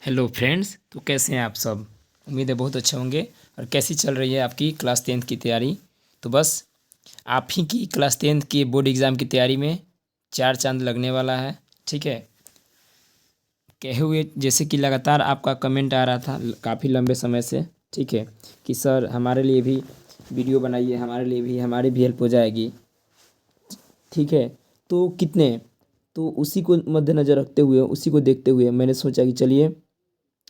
Hello friends, तो कैसे हैं आप सब। उम्मीद है बहुत अच्छे होंगे। और कैसी चल रही है आपकी क्लास 10th की तैयारी। तो बस आप ही की क्लास 10th के बोर्ड एग्ज़ाम की तैयारी में चार चांद लगने वाला है। ठीक है, कहे हुए जैसे कि लगातार आपका कमेंट आ रहा था काफ़ी लंबे समय से। ठीक है, कि सर हमारे लिए भी वीडियो बनाइए, हमारे लिए भी, हमारी भी हेल्प हो जाएगी। ठीक है, तो कितने, तो उसी को मद्देनज़र रखते हुए, उसी को देखते हुए मैंने सोचा कि चलिए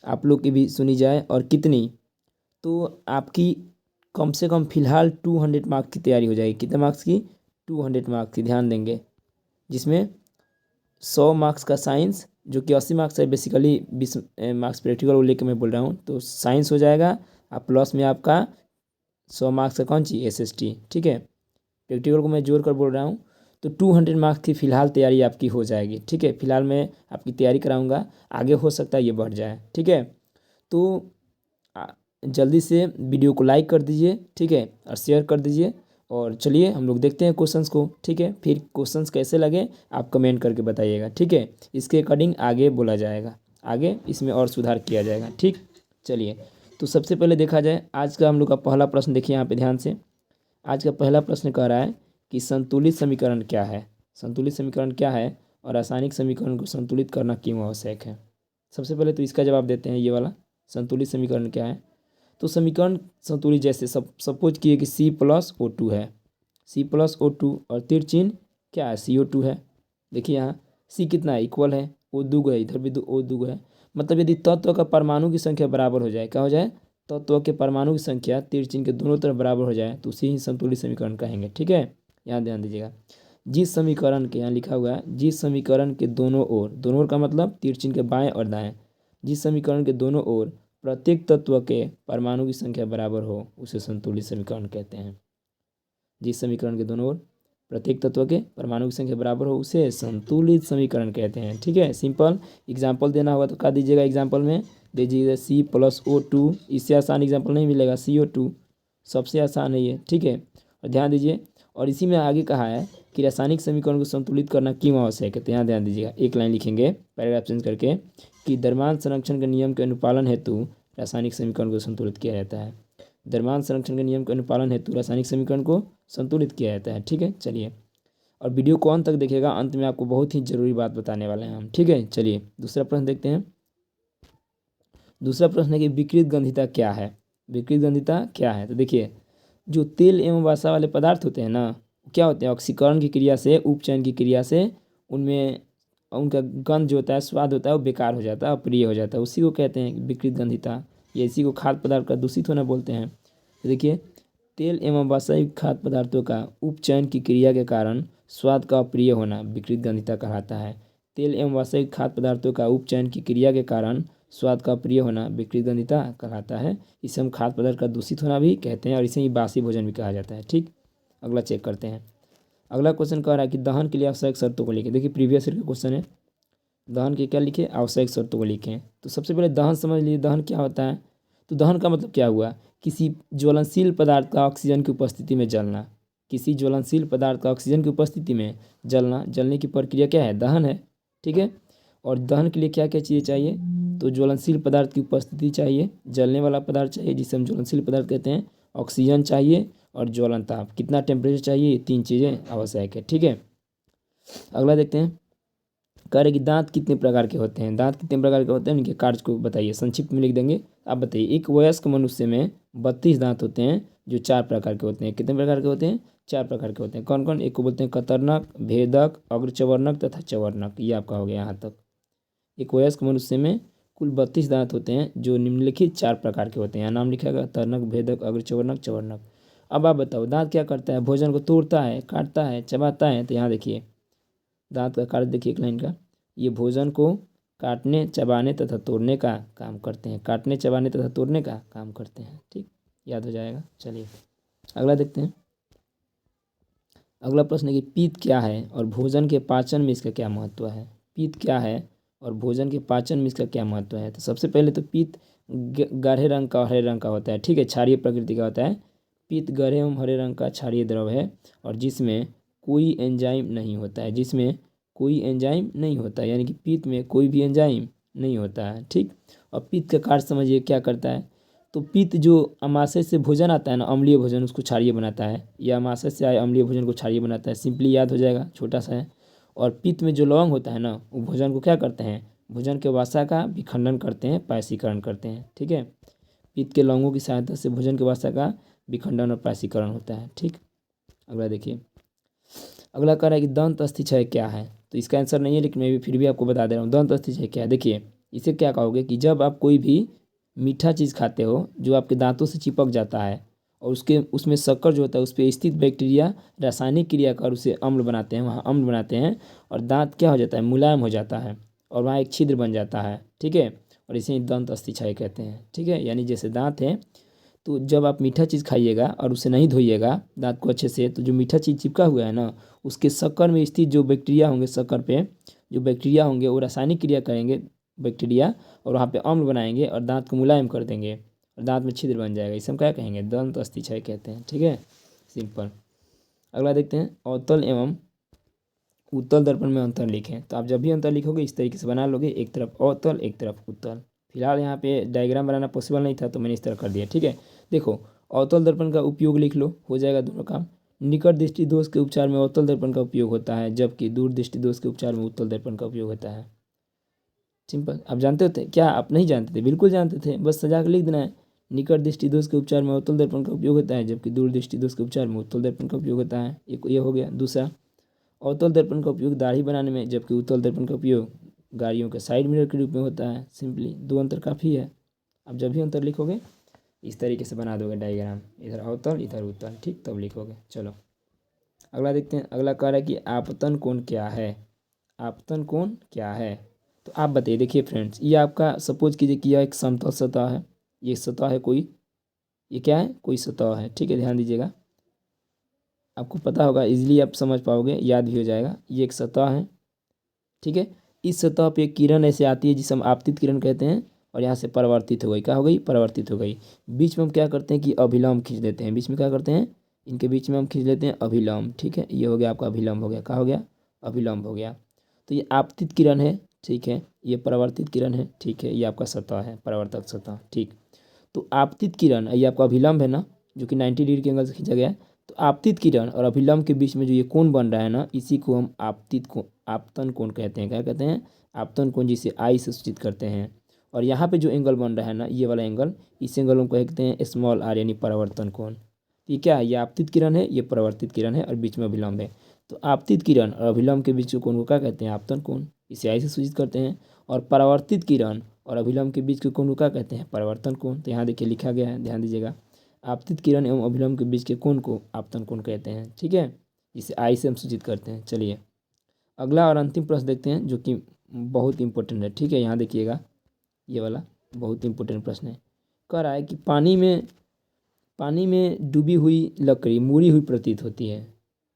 आप लोग की भी सुनी जाए। और कितनी, तो आपकी कम से कम फ़िलहाल 200 मार्क्स की तैयारी हो जाएगी। कितने मार्क्स की? 200 मार्क्स की, ध्यान देंगे। जिसमें 100 मार्क्स का साइंस, जो कि 80 मार्क्स है बेसिकली, 20 मार्क्स प्रैक्टिकल को लेकर मैं बोल रहा हूँ, तो साइंस हो जाएगा। और प्लस में आपका 100 मार्क्स का कौन सी SST। ठीक है, प्रैक्टिकल को मैं जोड़ कर बोल रहा हूँ। तो 200 मार्क्स की फ़िलहाल तैयारी आपकी हो जाएगी। ठीक है, फिलहाल मैं आपकी तैयारी कराऊंगा, आगे हो सकता है ये बढ़ जाए। ठीक है, तो आ, जल्दी से वीडियो को लाइक कर दीजिए। ठीक है, और शेयर कर दीजिए। और चलिए हम लोग देखते हैं क्वेश्चंस को। ठीक है, फिर क्वेश्चंस कैसे लगे आप कमेंट करके बताइएगा। ठीक है, इसके अकॉर्डिंग आगे बोला जाएगा, आगे इसमें और सुधार किया जाएगा। ठीक, चलिए। तो सबसे पहले देखा जाए आज का हम लोग का पहला प्रश्न। देखिए यहाँ पे ध्यान से, आज का पहला प्रश्न कह रहा है कि संतुलित समीकरण क्या है। संतुलित समीकरण क्या है और रासायनिक समीकरण को संतुलित करना क्यों आवश्यक है। सबसे पहले तो इसका जवाब देते हैं, ये वाला संतुलित समीकरण क्या है। तो समीकरण संतुलित, जैसे सपोज किए कि C+O2 है, C+O2 और तीर चिन्ह क्या है, CO2 है। देखिए यहाँ C कितना है, इक्वल है, O2 है, इधर भी O2 है। मतलब यदि तत्व का परमाणु की संख्या बराबर हो जाए, क्या हो जाए, तत्व के परमाणु की संख्या तीर चिन्ह के दोनों तरफ बराबर हो जाए, तो उसे ही संतुलित समीकरण कहेंगे। ठीक है, यहाँ ध्यान दीजिएगा। जिस समीकरण के, यहाँ लिखा हुआ है, जिस समीकरण के दोनों ओर, दोनों ओर का मतलब तीर चिन्ह के बाएं और दाएं, जिस समीकरण के दोनों ओर प्रत्येक तत्व के परमाणु की संख्या बराबर हो, उसे संतुलित समीकरण कहते हैं। जिस समीकरण के दोनों ओर प्रत्येक तत्व के परमाणु की संख्या बराबर हो, उसे संतुलित समीकरण कहते हैं। ठीक है, सिंपल एग्जाम्पल देना होगा तो क्या दीजिएगा, एग्जाम्पल में दीजिएगा C+O2। इससे आसान एग्जाम्पल नहीं मिलेगा, CO2 सबसे आसान है ये। ठीक है, और ध्यान दीजिए, और इसी में आगे कहा है कि रासायनिक समीकरण को संतुलित करना क्यों आवश्यक है। तो यहाँ ध्यान दीजिएगा, एक लाइन लिखेंगे पैराग्राफ चेंज करके कि द्रव्यमान संरक्षण के नियम के अनुपालन हेतु रासायनिक समीकरण को संतुलित किया जाता है। द्रव्यमान संरक्षण के नियम के अनुपालन हेतु रासायनिक समीकरण को संतुलित किया जाता है। ठीक है, चलिए, और वीडियो को अंत तक देखिएगा, अंत में आपको बहुत ही जरूरी बात बताने वाले हैं हम। ठीक है, चलिए दूसरा प्रश्न देखते हैं। दूसरा प्रश्न है कि विकृत गंधिता क्या है। विकृत गंधिता क्या है, तो देखिए, जो तेल एवं वसा वाले पदार्थ होते हैं ना, क्या होते हैं, ऑक्सीकरण की क्रिया से, उपचयन की क्रिया से उनमें उनका गंध जो होता है, स्वाद होता है, वो बेकार हो जाता है, अप्रिय हो जाता है, उसी को कहते हैं विकृत गंधिता। ये इसी को खाद्य पदार्थ का दूषित होना बोलते हैं। तो देखिए, तेल एवं वसायुक्त खाद्य पदार्थों का उपचयन की क्रिया के कारण स्वाद का अप्रिय होना विकृत गंधिता कहलाता है। तेल एवं वसायुक्त खाद्य पदार्थों का उपचयन की क्रिया के कारण स्वाद का अप्रिय होना विकृत गंधिता कहलाता है। इसे हम खाद्य पदार्थ का दूषित होना भी कहते हैं, और इसे ही बासी भोजन भी कहा जाता है। ठीक, अगला चेक करते हैं। अगला क्वेश्चन कह रहा है कि दहन के लिए आवश्यक शर्तों को लिखें। देखिए प्रीवियस ईयर का क्वेश्चन है, दहन के क्या लिखे, आवश्यक शर्तों को लिखें। तो सबसे पहले दहन समझ लीजिए, दहन क्या होता है। तो दहन का मतलब क्या हुआ, किसी ज्वलनशील पदार्थ का ऑक्सीजन की उपस्थिति में जलना। किसी ज्वलनशील पदार्थ का ऑक्सीजन की उपस्थिति में जलना, जलने की प्रक्रिया क्या है, दहन है। ठीक है, और दहन के लिए क्या क्या चीज़ें चाहिए, तो ज्वलनशील पदार्थ की उपस्थिति चाहिए, जलने वाला पदार्थ चाहिए जिसे हम ज्वलनशील पदार्थ कहते हैं, ऑक्सीजन चाहिए, और ज्वलन ताप, कितना टेम्परेचर चाहिए, ये तीन चीज़ें आवश्यक है। ठीक है, अगला देखते हैं। कह रहे कि दांत कितने प्रकार के होते हैं। दांत कितने प्रकार के होते हैं, इनके कार्य को बताइए, संक्षिप्त में लिख देंगे। आप बताइए, एक वयस्क मनुष्य में 32 दांत होते हैं, जो 4 प्रकार के होते हैं। कितने प्रकार के होते हैं, 4 प्रकार के होते हैं। कौन कौन, एक को बोलते हैं कतरनक, भेदक, अग्रचवर्णक तथा चवर्णक। ये आपका हो गया यहाँ तक। एक वयस्क मनुष्य में कुल 32 दांत होते हैं, जो निम्नलिखित 4 प्रकार के होते हैं। यहाँ नाम लिखा गया, कतरनक, भेदक, अग्रचवर्णक, चवर्णक। अब आप बताओ, दांत क्या करता है, भोजन को तोड़ता है, काटता है, चबाता है। तो यहाँ देखिए, दांत का कार्य देखिए एक लाइन का, ये भोजन को काटने, चबाने तथा तोड़ने का काम करते हैं। काटने, चबाने तथा तोड़ने का काम करते हैं। ठीक, याद हो जाएगा। चलिए अगला देखते हैं। अगला प्रश्न है कि पीत क्या है और भोजन के पाचन में इसका क्या महत्व है। पीत क्या है और भोजन के पाचन में इसका क्या महत्व है। तो सबसे पहले तो पीत गाढ़े रंग का, हरे रंग का होता है। ठीक है, क्षारीय प्रकृति का होता है। पीत गहरे एवं हरे रंग का क्षारीय द्रव है, और जिसमें कोई एंजाइम नहीं होता है। जिसमें कोई एंजाइम नहीं होता है, यानी कि पीत में कोई भी एंजाइम नहीं होता है। ठीक, और पित्त का कार्य समझिए क्या करता है। तो पित्त जो अमाशय से भोजन आता है ना, अम्लीय भोजन, उसको क्षारीय बनाता है, या अमाशय से आए अम्लीय भोजन को क्षारीय बनाता है। सिंपली याद हो जाएगा, छोटा सा है। और पित्त में जो लवंग होता है ना, वो भोजन को क्या करते हैं, भोजन के वसा का विखंडन करते हैं, पायसीकरण करते हैं। ठीक है, पित्त के लवंगों की सहायता से भोजन के वसा का विखंडन और पायसीकरण होता है। ठीक, अगला देखिए, अगला कह रहा है कि दंत अस्थिक्षय क्या है। तो इसका आंसर नहीं है, लेकिन मैं भी फिर भी आपको बता दे रहा हूँ। दंत अस्थिक्षय क्या है, देखिए इसे क्या कहोगे कि जब आप कोई भी मीठा चीज़ खाते हो जो आपके दांतों से चिपक जाता है, और उसके उसमें शक्कर जो होता है उस पर स्थित बैक्टीरिया रासायनिक क्रिया कर उसे अम्ल बनाते हैं, वहाँ अम्ल बनाते हैं, और दांत क्या हो जाता है, मुलायम हो जाता है, और वहाँ एक छिद्र बन जाता है। ठीक है, और इसे दंत अस्थिक्षय कहते हैं। ठीक है, यानी जैसे दांत हैं, तो जब आप मीठा चीज़ खाइएगा और उसे नहीं धोइएगा दांत को अच्छे से, तो जो मीठा चीज़ चिपका हुआ है ना, उसके शक्कर में स्थित जो बैक्टीरिया होंगे, शक्कर पे जो बैक्टीरिया होंगे वो रासायनिक क्रिया करेंगे बैक्टीरिया, और वहाँ पे अम्ल बनाएंगे और दांत को मुलायम कर देंगे, और दांत में छिद्र बन जाएगा। इसे हम क्या कहेंगे, दंत अस्थिक्षय कहते हैं। ठीक है, सिंपल। अगला देखते हैं, अवतल एवं उत्तल दर्पण में अंतर लिखें। तो आप जब भी अंतर लिखोगे इस तरीके से बना लोगे, एक तरफ अवतल एक तरफ उत्तल। फिलहाल यहाँ पे डायग्राम बनाना पॉसिबल नहीं था तो मैंने इस तरह कर दिया। ठीक है, देखो अवतल दर्पण का उपयोग लिख लो, हो जाएगा दोनों काम। निकट दृष्टि दोष के उपचार में अवतल दर्पण का उपयोग होता है, जबकि दूर दृष्टि दोष के उपचार में उत्तल दर्पण का उपयोग होता है। सिंपल, आप जानते होते क्या, आप नहीं जानते थे, बिल्कुल जानते थे, बस सजा के लिख देना है। निकट दृष्टि दोष के उपचार में अवतल दर्पण का उपयोग होता है, जबकि दूर दृष्टि दोष के उपचार में उत्तल दर्पण का उपयोग होता है। एक ये हो गया। दूसरा, अवतल दर्पण का उपयोग दाढ़ी बनाने में, जबकि उत्तल दर्पण का उपयोग गाड़ियों के साइड मिरर के रूप में होता है। सिंपली दो अंतर काफ़ी है। आप जब भी अंतर लिखोगे इस तरीके से बना दोगे डायग्राम, इधर अवतल इधर उत्तल, ठीक, तब लिखोगे। चलो अगला देखते हैं। अगला कह रहा है कि आपतन कोण क्या है। आपतन कोण क्या है, तो आप बताइए। देखिए फ्रेंड्स, ये आपका सपोज कीजिए कि यह एक समतल सतह है, ये सतह है कोई, ये क्या है, कोई सतह है। ठीक है, ध्यान दीजिएगा, आपको पता होगा, इजीली आप समझ पाओगे, याद भी हो जाएगा। ये एक सतह है। ठीक है, इस सतह पे एक किरण ऐसे आती है जिसे हम आपतित किरण कहते हैं, और यहाँ से परावर्तित हो गई, क्या हो गई, परावर्तित हो गई। बीच में हम क्या करते हैं कि अभिलंब खींच देते हैं, बीच में क्या करते हैं, इनके बीच में हम खींच लेते हैं अभिलंब। ठीक है, ये हो गया आपका अभिलंब हो गया, क्या हो गया, अभिलंब हो गया। तो ये आपतित किरण है। ठीक है, ये परावर्तित किरण है। ठीक है, ये आपका सतह है, परावर्तक सतह। ठीक, तो आपतित किरण, ये आपका अभिलंब है ना, जो कि 90 डिग्री के एंगल से खींचा गया है। तो आपतित किरण और अभिलंब के बीच में जो ये कोण बन रहा है ना, इसी को हम आपतित कोण, आपतन कोण कहते हैं। क्या कहते हैं, आपतन कोण, जिसे आई से सूचित करते हैं। और यहाँ पे जो एंगल बन रहा है ना, ये वाला एंगल, इस एंगल को कहते हैं स्मॉल आर, यानी परावर्तन कोण। ये क्या है, ये आपतित किरण है, ये परावर्तित किरण है, और बीच में अभिलंब है। तो आपतित किरण और अभिलंब के बीच के कोण को क्या कहते हैं, आपतन कोण, इसे आई से सूचित करते हैं। और परावर्तित किरण और अभिलंब के बीच के कोण को क्या कहते हैं, परावर्तन कोण। तो यहाँ देखिए लिखा गया है, ध्यान दीजिएगा, आपतित किरण एवं अभिलंब के बीच के कोण को आपतन कोण कहते हैं। ठीक है, जिसे आई से हम सूचित करते हैं। चलिए अगला और अंतिम प्रश्न देखते हैं, जो कि बहुत इंपॉर्टेंट है। ठीक है, यहाँ देखिएगा, ये वाला बहुत इंपॉर्टेंट प्रश्न है। कह रहा है कि पानी में डूबी हुई लकड़ी मुड़ी हुई प्रतीत होती है।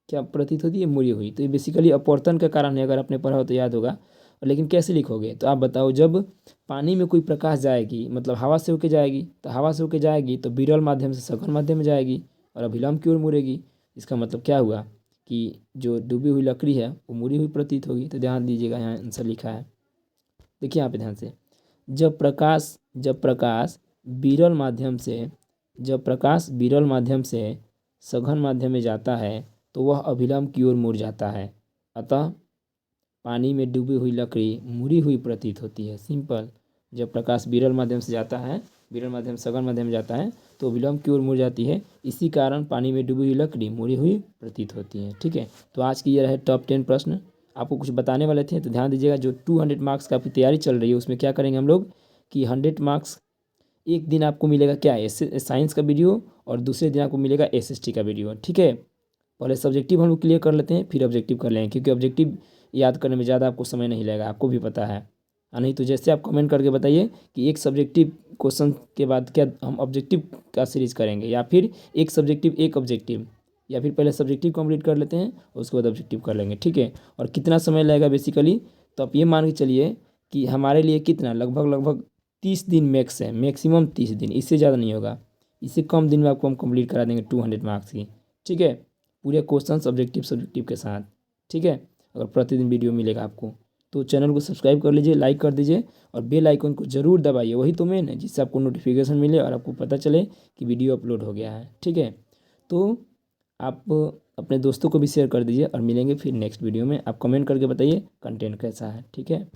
क्या प्रतीत होती है, मुड़ी हुई। तो ये बेसिकली अपवर्तन का कारण है, अगर आपने पढ़ा हो तो याद होगा। लेकिन कैसे लिखोगे, तो आप बताओ। जब पानी में कोई प्रकाश जाएगी, मतलब हवा से होके जाएगी, तो हवा से होके जाएगी तो विरल माध्यम से सघन माध्यम में जाएगी और अभिलंब की ओर मुड़ेगी। इसका मतलब क्या हुआ कि जो डूबी हुई लकड़ी है वो मुड़ी हुई प्रतीत होगी। तो ध्यान दीजिएगा, यहाँ आंसर लिखा है, देखिए यहाँ पे ध्यान से। जब प्रकाश विरल माध्यम से जब प्रकाश विरल माध्यम से सघन माध्यम में जाता है तो वह अभिलंब की ओर मुड़ जाता है। अतः पानी में डूबी हुई लकड़ी मुड़ी हुई प्रतीत होती है। सिंपल, जब प्रकाश विरल माध्यम से जाता है, विरल माध्यम सघन माध्यम में जाता है तो विलंब की ओर मुड़ जाती है। इसी कारण पानी में डूबी हुई लकड़ी मुड़ी हुई प्रतीत होती है। ठीक है, तो आज की ये रहे टॉप 10 प्रश्न। आपको कुछ बताने वाले थे, तो ध्यान दीजिएगा। जो 200 मार्क्स का आपकी तैयारी चल रही है उसमें क्या करेंगे हम लोग कि 100 मार्क्स एक दिन आपको मिलेगा, क्या, साइंस का वीडियो, और दूसरे दिन आपको मिलेगा SST का वीडियो। ठीक है, पहले सब्जेक्टिव हम लोग क्लियर कर लेते हैं, फिर ऑब्जेक्टिव कर लेंगे, क्योंकि ऑब्जेक्टिव याद करने में ज़्यादा आपको समय नहीं लगेगा, आपको भी पता है। नहीं तो जैसे आप कमेंट करके बताइए कि एक सब्जेक्टिव क्वेश्चन के बाद क्या हम ऑब्जेक्टिव का सीरीज करेंगे, या फिर एक सब्जेक्टिव एक ऑब्जेक्टिव, या फिर पहले सब्जेक्टिव कंप्लीट कर लेते हैं और उसके बाद ऑब्जेक्टिव कर लेंगे। ठीक है, और कितना समय लगेगा बेसिकली, तो आप ये मान के चलिए कि हमारे लिए कितना, लगभग 30 दिन मैक्स है, मैक्सिमम 30 दिन, इससे ज़्यादा नहीं होगा। इससे कम दिन में आपको हम कंप्लीट करा देंगे 200 मार्क्स की। ठीक है, पूरे क्वेश्चन सब्जेक्टिव के साथ। ठीक है, अगर प्रतिदिन वीडियो मिलेगा आपको। तो चैनल को सब्सक्राइब कर लीजिए, लाइक कर दीजिए और बेल आइकन को ज़रूर दबाइए, वही तो मेन है, जिससे आपको नोटिफिकेशन मिले और आपको पता चले कि वीडियो अपलोड हो गया है। ठीक है, तो आप अपने दोस्तों को भी शेयर कर दीजिए और मिलेंगे फिर नेक्स्ट वीडियो में। आप कमेंट करके बताइए कंटेंट कैसा है। ठीक है।